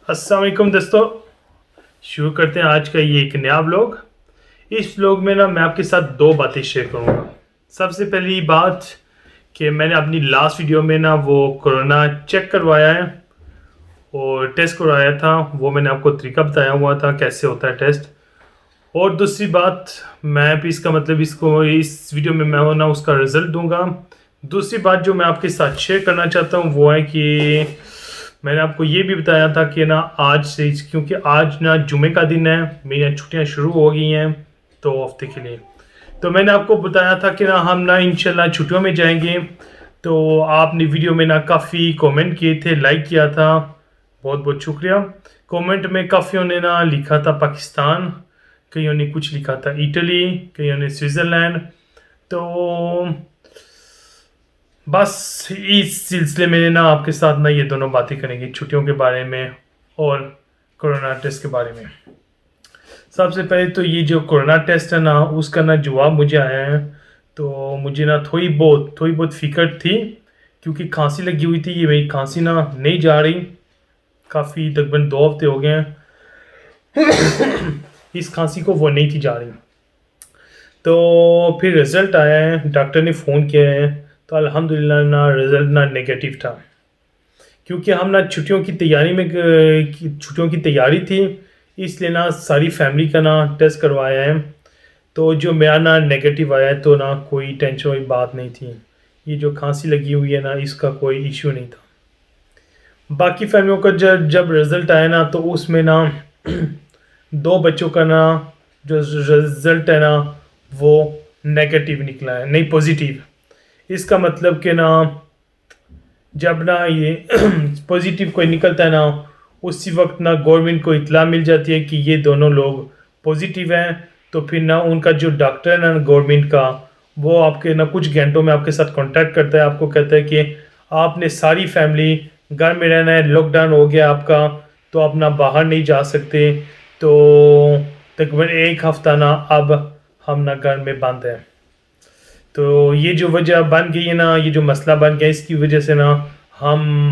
अस्सलाम वालेकुम दोस्तों। शुरू करते हैं आज का ये एक नया व्लॉग। इस व्लॉग में ना मैं आपके साथ दो बातें शेयर करूँगा। सबसे पहली बात कि मैंने अपनी लास्ट वीडियो में ना वो कोरोना चेक करवाया है और टेस्ट करवाया था, वो मैंने आपको तरीका बताया हुआ था कैसे होता है टेस्ट। और दूसरी बात, मैं भी इसका मतलब इसको इस वीडियो में मैं ना उसका रिज़ल्ट दूंगा। दूसरी बात जो मैं आपके साथ शेयर करना चाहता हूँ वो है कि मैंने आपको ये भी बताया था कि ना आज से, क्योंकि आज ना जुमे का दिन है, मेरी छुट्टियाँ शुरू हो गई हैं 2 हफ्ते के लिए। तो मैंने आपको बताया था कि ना हम ना इंशाल्लाह छुट्टियों में जाएंगे। तो आपने वीडियो में ना काफ़ी कमेंट किए थे, लाइक किया था, बहुत बहुत शुक्रिया। कमेंट में काफ़ियों ने ना लिखा था पाकिस्तान, कईयों ने कुछ लिखा था इटली, कईयों ने स्विट्ज़रलैंड। तो बस इस सिलसिले में ना आपके साथ ना ये दोनों बातें करेंगे, छुट्टियों के बारे में और कोरोना टेस्ट के बारे में। सबसे पहले तो ये जो कोरोना टेस्ट है ना उसका ना जवाब मुझे आया है, तो मुझे ना थोड़ी बहुत फिक्र थी, क्योंकि खांसी लगी हुई थी। ये मेरी खांसी ना नहीं जा रही, काफ़ी तकरीबन 2 हफ्ते हो गए हैं इस खांसी को वो नहीं थी जा रही। तो फिर रिज़ल्ट आया है, डॉक्टर ने फ़ोन किया है, तो अल्हम्दुलिल्लाह ना रिज़ल्ट ना नेगेटिव था। क्योंकि हम ना छुट्टियों की तैयारी थी, इसलिए ना सारी फैमिली का ना टेस्ट करवाया है। तो जो मेरा ना नेगेटिव आया है, तो ना कोई टेंशन वाली बात नहीं थी। ये जो खांसी लगी हुई है ना इसका कोई इश्यू नहीं था। बाकी फैमिलियों का जब जब रिज़ल्ट आया ना तो उसमें ना 2 बच्चों का ना जो रिज़ल्ट है ना वो नेगेटिव निकला है, नहीं पॉजिटिव। इसका मतलब कि ना जब ना ये पॉजिटिव कोई निकलता है ना उसी वक्त ना गवर्नमेंट को इत्तला मिल जाती है कि ये दोनों लोग पॉजिटिव हैं। तो फिर ना उनका जो डॉक्टर है ना गवर्नमेंट का, वो आपके ना कुछ घंटों में आपके साथ कांटेक्ट करता है, आपको कहता है कि आपने सारी फैमिली घर में रहना है, लॉकडाउन हो गया आपका, तो आप ना बाहर नहीं जा सकते। तो तकरीबन 1 हफ्ता ना अब हम ना घर में बंद हैं। तो ये जो वजह बन गई है ना, ये जो मसला बन गया, इसकी वजह से ना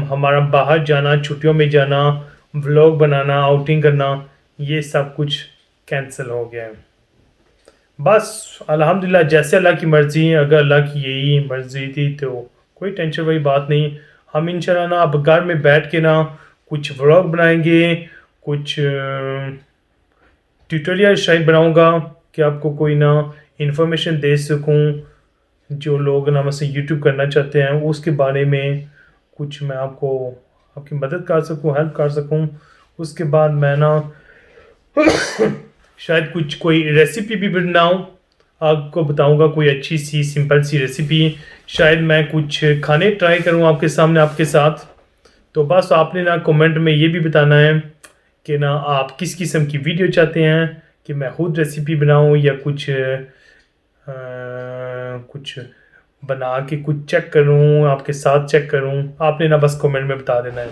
हमारा बाहर जाना, छुट्टियों में जाना, व्लॉग बनाना, आउटिंग करना, ये सब कुछ कैंसिल हो गया है। बस अल्हम्दुलिल्लाह, जैसे अल्लाह की मर्ज़ी है, अगर अल्लाह की यही मर्ज़ी थी तो कोई टेंशन वाली बात नहीं। हम इंशाल्लाह ना अब घर में बैठ के ना कुछ व्लॉग बनाएंगे, कुछ ट्यूटोरियल शायद बनाऊंगा कि आपको कोई ना इन्फॉर्मेशन दे सकूं। जो लोग ना मुझसे यूट्यूब करना चाहते हैं उसके बारे में कुछ मैं आपको आपकी मदद कर सकूं, हेल्प कर सकूं। उसके बाद मैं ना शायद कुछ कोई रेसिपी भी बनाऊं, आपको बताऊंगा कोई अच्छी सी सिंपल सी रेसिपी। शायद मैं कुछ खाने ट्राई करूं आपके सामने आपके साथ। तो बस आपने ना कमेंट में ये भी बताना है कि ना आप किस किस्म की वीडियो चाहते हैं, कि मैं खुद रेसिपी बनाऊं या कुछ बना के कुछ चेक करूं, आपके साथ चेक करूं। आपने ना बस कमेंट में बता देना है।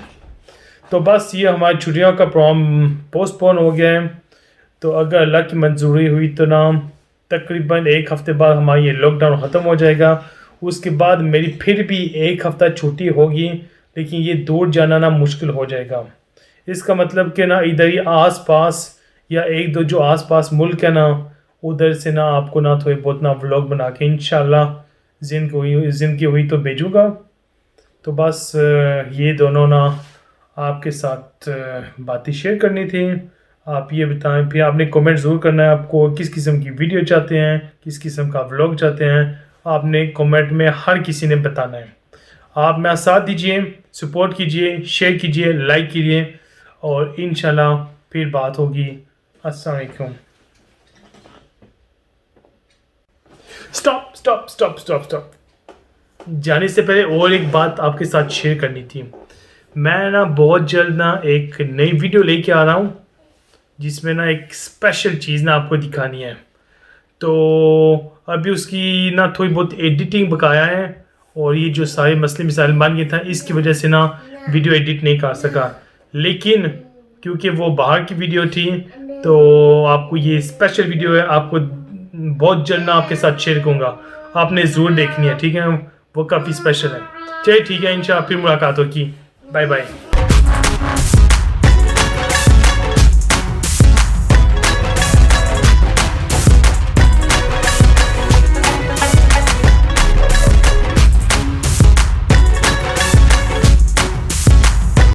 तो बस ये हमारी छुट्टियों का प्रोग्राम पोस्टपोन हो गया है। तो अगर अल्लाह की मंजूरी हुई तो ना तकरीबन 1 हफ्ते बाद हमारा ये लॉकडाउन ख़त्म हो जाएगा। उसके बाद मेरी फिर भी 1 हफ्ता छुट्टी होगी, लेकिन ये दूर जाना ना मुश्किल हो जाएगा। इसका मतलब कि ना इधर ही आस पास या एक दो जो आस पास मुल्क है ना, उधर से ना आपको ना थोड़ी बहुत ना व्लॉग बना के इंशाल्लाह ज़िंदगी हुई तो भेजूँगा। तो बस ये दोनों ना आपके साथ बातें शेयर करनी थी। आप ये बताएं, फिर आपने कमेंट ज़रूर करना है आपको किस किस्म की वीडियो चाहते हैं, किस किस्म का व्लॉग चाहते हैं। आपने कमेंट में हर किसी ने बताना है। आप मेरा साथ दीजिए, सपोर्ट कीजिए, शेयर कीजिए, लाइक कीजिए, और इंशाल्लाह फिर बात होगी। अस्सलाम वालेकुम। Stop stop stop stop stop. जाने से पहले और एक बात आपके साथ शेयर करनी थी। मैं ना बहुत जल्द ना एक नई वीडियो लेके आ रहा हूँ, जिसमें ना एक स्पेशल चीज़ ना आपको दिखानी है। तो अभी उसकी ना थोड़ी बहुत एडिटिंग बकाया है, और ये जो सारे मसले मिसाइल बन गए था इसकी वजह से ना वीडियो एडिट नहीं कर सका। लेकिन क्योंकि वो बाहर की वीडियो थी, तो आपको ये स्पेशल वीडियो है, आपको बहुत जल्द ना आपके साथ शेयर करूँगा। आपने ज़रूर देखनी है, ठीक है। वो काफ़ी स्पेशल है। चलिए ठीक है, इंशाल्लाह फिर मुलाकात होगी। Bye bye.